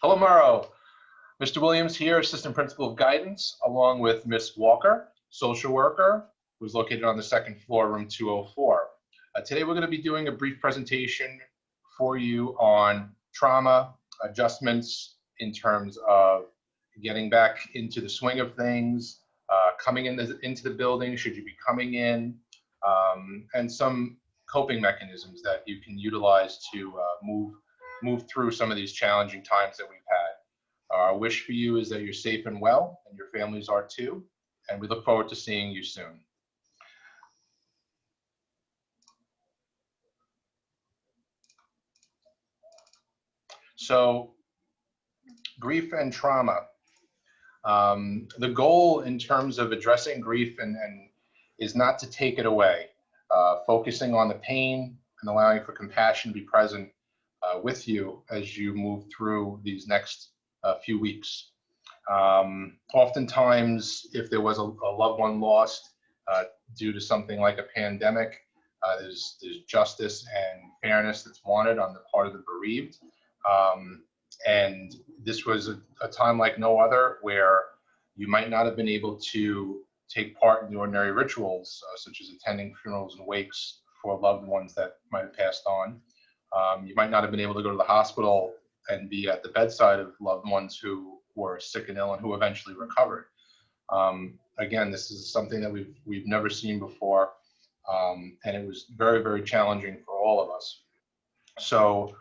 Hello, Murrow. Mr. Williams here, Assistant Principal of Guidance, along with Miss Walker, social worker, who's located on the second floor, room 204. Today, we're going to be doing a brief presentation for you on trauma adjustments in terms of getting back into the swing of things, coming into the building, should you be coming in, and some coping mechanisms that you can utilize to move through some of these challenging times that we've had. Our wish for you is that you're safe and well, and your families are too, and we look forward to seeing you soon. So, grief and trauma. The goal in terms of addressing grief and is not to take it away, focusing on the pain and allowing for compassion to be present with you as you move through these next few weeks. Oftentimes, if there was a loved one lost due to something like a pandemic, there's justice and fairness that's wanted on the part of the bereaved. And this was a time like no other where you might not have been able to take part in the ordinary rituals, such as attending funerals and wakes for loved ones that might have passed on. You might not have been able to go to the hospital and be at the bedside of loved ones who were sick and ill and who eventually recovered. Again, this is something that we've never seen before, and it was very, very challenging for all of us. So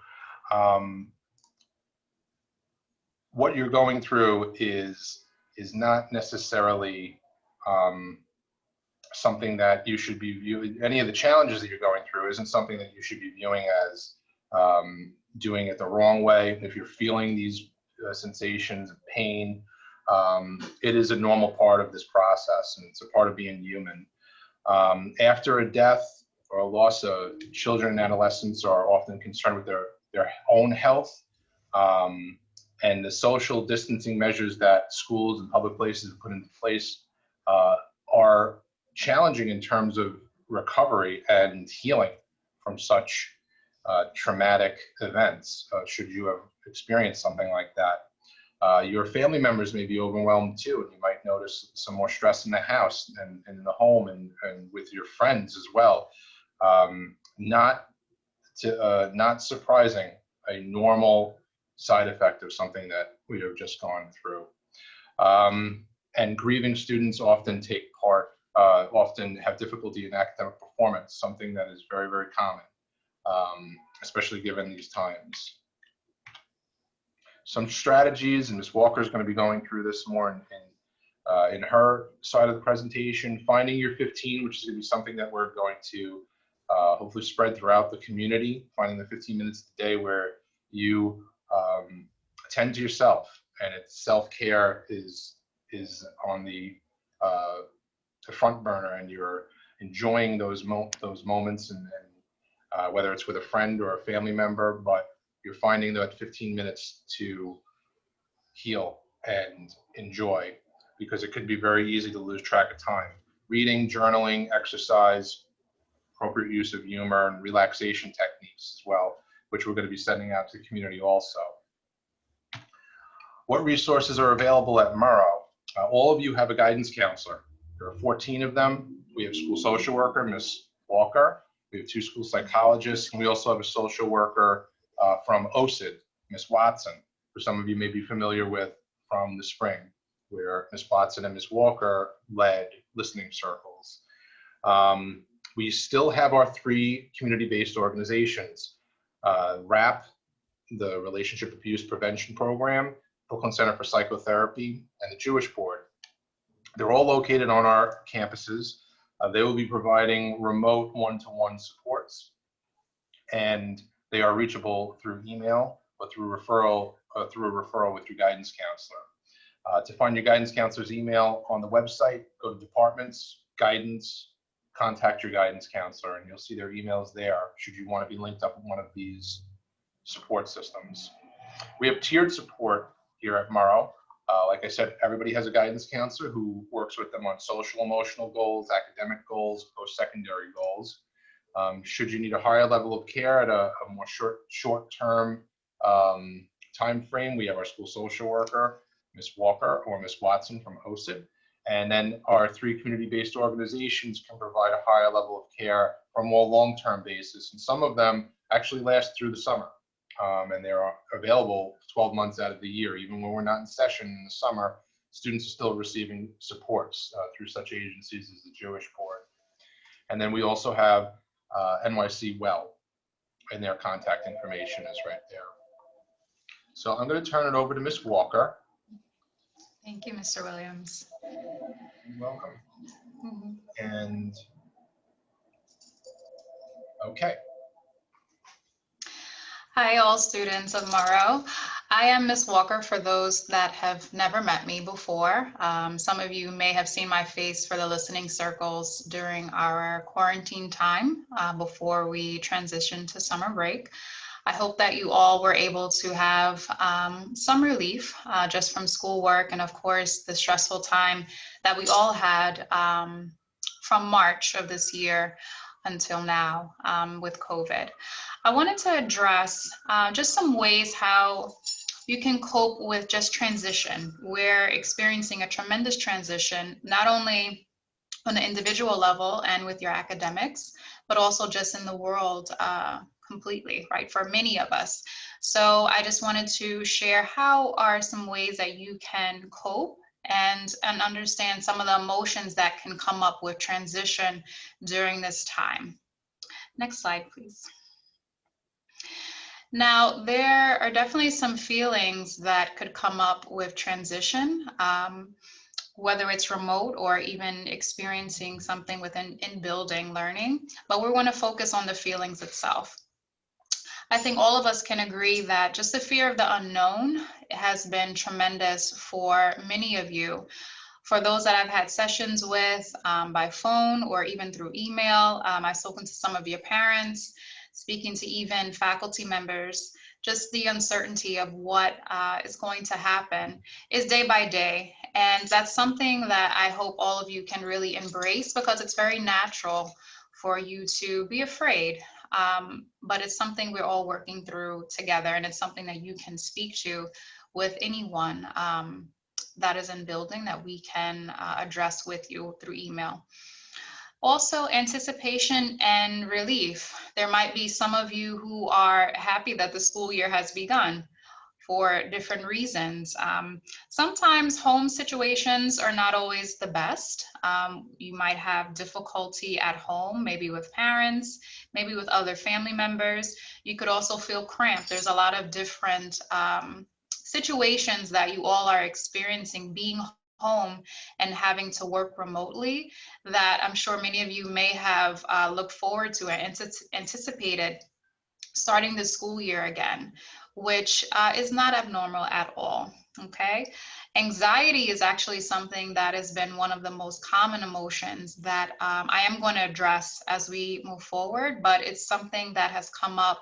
what you're going through is not necessarily something that you should be viewing. Any of the challenges that you're going through isn't something that you should be viewing as doing it the wrong way. If you're feeling these sensations of pain, it is a normal part of this process, and it's a part of being human. After a death or a loss, children and adolescents are often concerned with their own health, and the social distancing measures that schools and public places have put into place are challenging in terms of recovery and healing from such traumatic events, should you have experienced something like that. Your family members may be overwhelmed too, and you might notice some more stress in the house and in the home and with your friends as well. Not surprising, a normal side effect of something that we have just gone through. And grieving students often often have difficulty in academic performance, something that is very, very common, especially given these times. Some strategies, and Ms. Walker is going to be going through this more in her side of the presentation. Finding your 15, which is going to be something that we're going to hopefully spread throughout the community. Finding the 15 minutes a day where you attend to yourself, and it's self-care is on the front burner, and you're enjoying those moments, and whether it's with a friend or a family member, but you're finding that 15 minutes to heal and enjoy, because it could be very easy to lose track of time. Reading, journaling, exercise, appropriate use of humor, and relaxation techniques as well, which we're going to be sending out to the community also. What resources are available at Murrow? All of you have a guidance counselor. There are 14 of them. We have school social worker, Ms. Walker. We have 2 school psychologists, and we also have a social worker from OSID, Ms. Watson, who some of you may be familiar with from the spring, where Ms. Watson and Ms. Walker led listening circles. We still have our 3 community-based organizations, RAP, the Relationship Abuse Prevention Program, Brooklyn Center for Psychotherapy, and the Jewish Board. They're all located on our campuses. They will be providing remote one-to-one supports, and they are reachable through email or through a referral with your guidance counselor. To find your guidance counselor's email on the website, go to Departments, Guidance, contact your guidance counselor, and you'll see their emails there should you want to be linked up with one of these support systems. We have tiered support here at Murrow. Like I said, everybody has a guidance counselor who works with them on social, emotional goals, academic goals, post-secondary goals. Should you need a higher level of care at a more short-term time frame, we have our school social worker, Ms. Walker or Ms. Watson from OSID. And then our 3 community-based organizations can provide a higher level of care for a more long-term basis. And some of them actually last through the summer. And they're available 12 months out of the year. Even when we're not in session in the summer, students are still receiving supports through such agencies as the Jewish Board. And then we also have NYC Well, and their contact information is right there. So I'm going to turn it over to Ms. Walker. Thank you, Mr. Williams. You're welcome. And okay. Hi, all students of Murrow. I am Ms. Walker for those that have never met me before. Some of you may have seen my face for the listening circles during our quarantine time before we transitioned to summer break. I hope that you all were able to have some relief just from schoolwork and, of course, the stressful time that we all had from March of this year until now with COVID. I wanted to address just some ways how you can cope with just transition. We're experiencing a tremendous transition, not only on the individual level and with your academics, but also just in the world completely, right, for many of us. So I just wanted to share how are some ways that you can cope and understand some of the emotions that can come up with transition during this time. Next slide, please. Now, there are definitely some feelings that could come up with transition, whether it's remote or even experiencing something within in-building learning, but we want to focus on the feelings itself. I think all of us can agree that just the fear of the unknown has been tremendous for many of you. For those that I've had sessions with by phone or even through email, I've spoken to some of your parents, speaking to even faculty members, just the uncertainty of what is going to happen is day by day. And that's something that I hope all of you can really embrace, because it's very natural for you to be afraid. But it's something we're all working through together, and it's something that you can speak to with anyone that is in building that we can address with you through email. Also, anticipation and relief. There might be some of you who are happy that the school year has begun for different reasons. Sometimes home situations are not always the best. You might have difficulty at home, maybe with parents, maybe with other family members. You could also feel cramped. There's a lot of different situations that you all are experiencing being home and having to work remotely that I'm sure many of you may have looked forward to and anticipated starting the school year again, which is not abnormal at all, okay? Anxiety is actually something that has been one of the most common emotions that I am going to address as we move forward, but it's something that has come up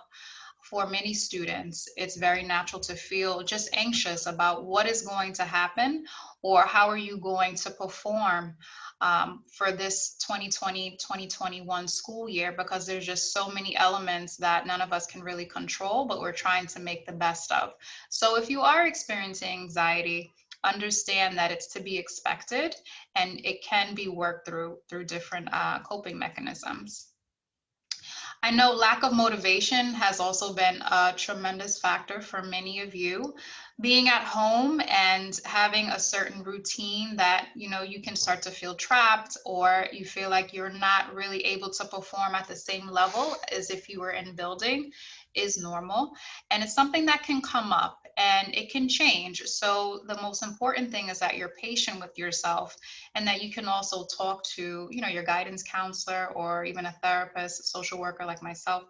for many students. It's very natural to feel just anxious about what is going to happen or how are you going to perform for this 2020-2021 school year, because there's just so many elements that none of us can really control, but we're trying to make the best of. So if you are experiencing anxiety, understand that it's to be expected and it can be worked through different coping mechanisms. I know lack of motivation has also been a tremendous factor for many of you. Being at home and having a certain routine that, you know, you can start to feel trapped, or you feel like you're not really able to perform at the same level as if you were in building, is normal. And it's something that can come up and it can change. So the most important thing is that you're patient with yourself and that you can also talk to, you know, your guidance counselor or even a therapist, social worker like myself,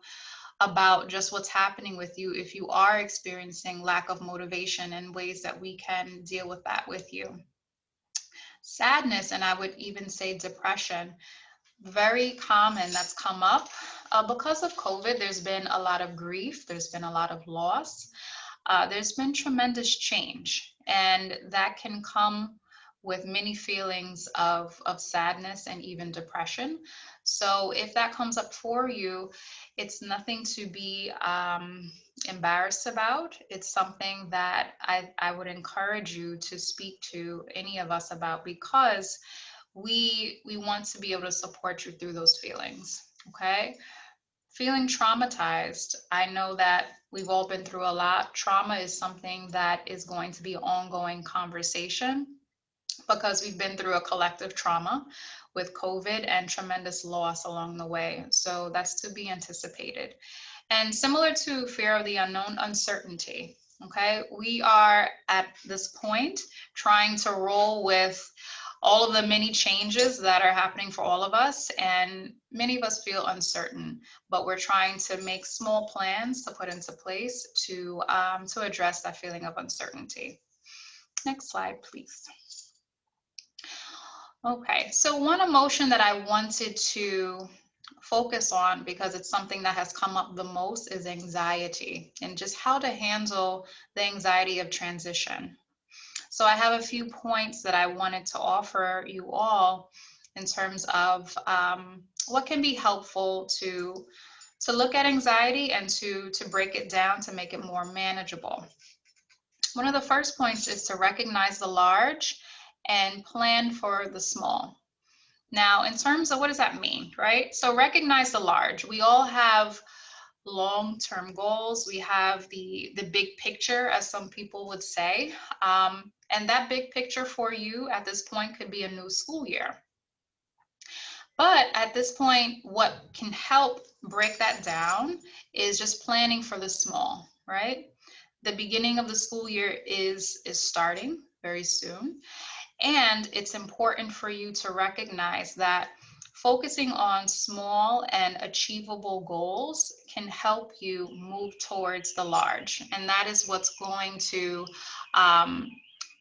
about just what's happening with you if you are experiencing lack of motivation, and ways that we can deal with that with you. Sadness, and I would even say depression, very common that's come up. Because of COVID, there's been a lot of grief, there's been a lot of loss, there's been tremendous change, and that can come with many feelings of sadness and even depression. So if that comes up for you, it's nothing to be embarrassed about. It's something that I would encourage you to speak to any of us about, because we want to be able to support you through those feelings. Okay? Feeling traumatized, I know that we've all been through a lot. Trauma is something that is going to be an ongoing conversation, because we've been through a collective trauma with COVID and tremendous loss along the way. So that's to be anticipated. And similar to fear of the unknown, uncertainty. Okay, we are at this point trying to roll with all of the many changes that are happening for all of us, and many of us feel uncertain, but we're trying to make small plans to put into place to address that feeling of uncertainty. Next slide, please. Okay, so one emotion that I wanted to focus on, because it's something that has come up the most, is anxiety, and just how to handle the anxiety of transition. So I have a few points that I wanted to offer you all in terms of what can be helpful to look at anxiety and to break it down to make it more manageable. One of the first points is to recognize the large and plan for the small. Now, in terms of what does that mean, right? So recognize the large. We all have long-term goals. We have the big picture, as some people would say. And that big picture for you at this point could be a new school year. But at this point, what can help break that down is just planning for the small, right? The beginning of the school year is starting very soon. And it's important for you to recognize that focusing on small and achievable goals can help you move towards the large. And that is what's going to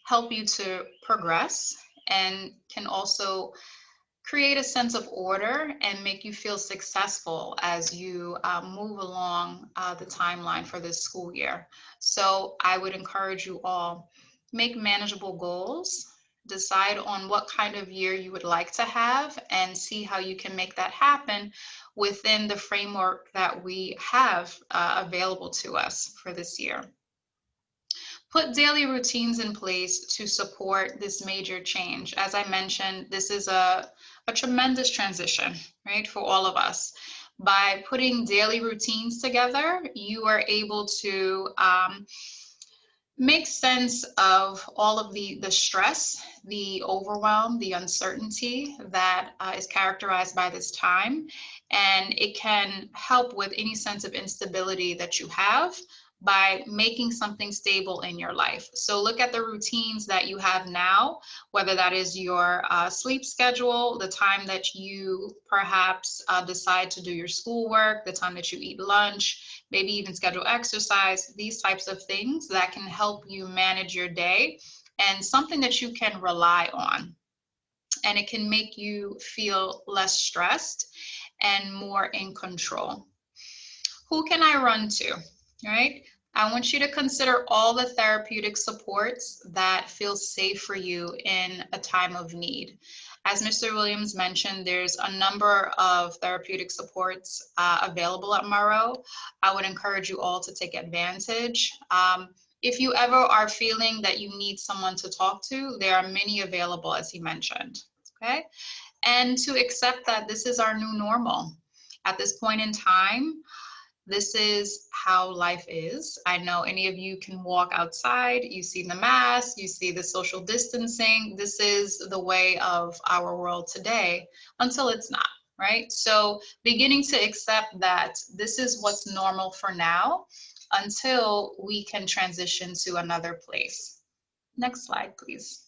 help you to progress, and can also create a sense of order and make you feel successful as you move along the timeline for this school year. So I would encourage you all, make manageable goals, decide on what kind of year you would like to have, and see how you can make that happen within the framework that we have available to us for this year. Put daily routines in place to support this major change. As I mentioned, this is a tremendous transition, right, for all of us. By putting daily routines together, you are able to make sense of all of the stress, the overwhelm, the uncertainty that is characterized by this time. And it can help with any sense of instability that you have by making something stable in your life. So look at the routines that you have now, whether that is your sleep schedule, the time that you perhaps decide to do your schoolwork, the time that you eat lunch, maybe even schedule exercise, these types of things that can help you manage your day, and something that you can rely on. And it can make you feel less stressed and more in control. Who can I run to, right? I want you to consider all the therapeutic supports that feel safe for you in a time of need. As Mr. Williams mentioned, there's a number of therapeutic supports available at Murrow. I would encourage you all to take advantage. If you ever are feeling that you need someone to talk to, there are many available, as he mentioned, okay? And to accept that this is our new normal. At this point in time, this is how life is. I know any of you can walk outside, you see the mask, you see the social distancing. This is the way of our world today until it's not, right? So beginning to accept that this is what's normal for now until we can transition to another place. Next slide, please.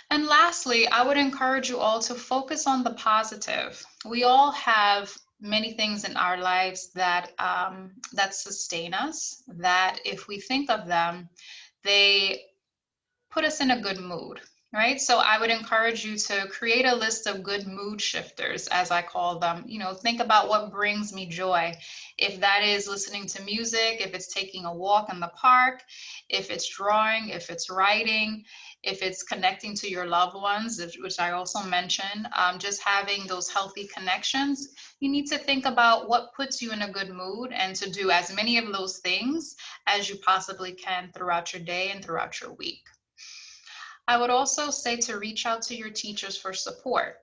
And lastly, I would encourage you all to focus on the positive. We all have many things in our lives that that sustain us, that if we think of them, they put us in a good mood, right? So I would encourage you to create a list of good mood shifters, as I call them. You know, think about what brings me joy. If that is listening to music, if it's taking a walk in the park, if it's drawing, if it's writing, if it's connecting to your loved ones, which I also mentioned, just having those healthy connections. You need to think about what puts you in a good mood and to do as many of those things as you possibly can throughout your day and throughout your week. I would also say to reach out to your teachers for support.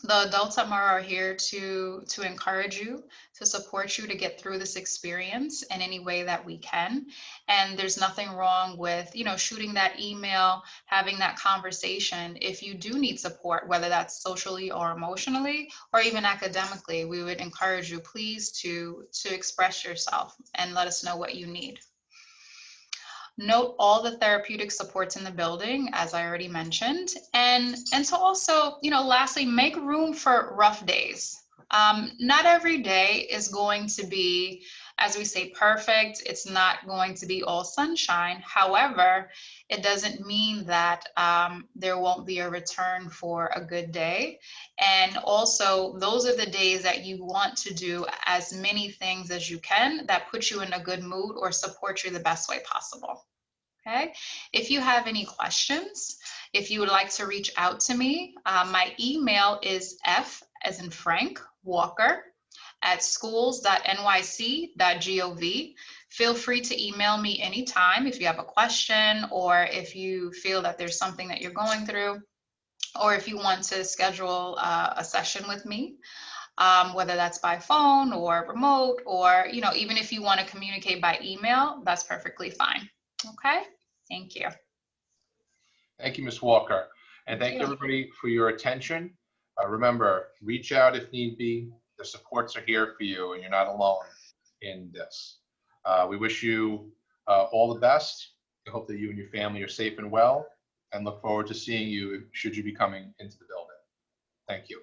The adults at Murrow are here to encourage you, to support you to get through this experience in any way that we can. And there's nothing wrong with, you know, shooting that email, having that conversation. If you do need support, whether that's socially or emotionally, or even academically, we would encourage you, please, to express yourself and let us know what you need. Note all the therapeutic supports in the building, as I already mentioned, and to also, you know, lastly, make room for rough days. Not every day is going to be, as we say, perfect. It's not going to be all sunshine. However, it doesn't mean that there won't be a return for a good day. And also, those are the days that you want to do as many things as you can that put you in a good mood or support you the best way possible. Okay, if you have any questions, if you would like to reach out to me, my email is f as in Frank Walker at schools.nyc.gov. Feel free to email me anytime if you have a question or if you feel that there's something that you're going through, or if you want to schedule a session with me, whether that's by phone or remote, or, you know, even if you want to communicate by email, that's perfectly fine. Okay, thank you. Thank you, Ms. Walker. And thank you, everybody, for your attention. Remember, reach out if need be. The supports are here for you, and you're not alone in this. We wish you all the best. I hope that you and your family are safe and well, and look forward to seeing you should you be coming into the building. Thank you.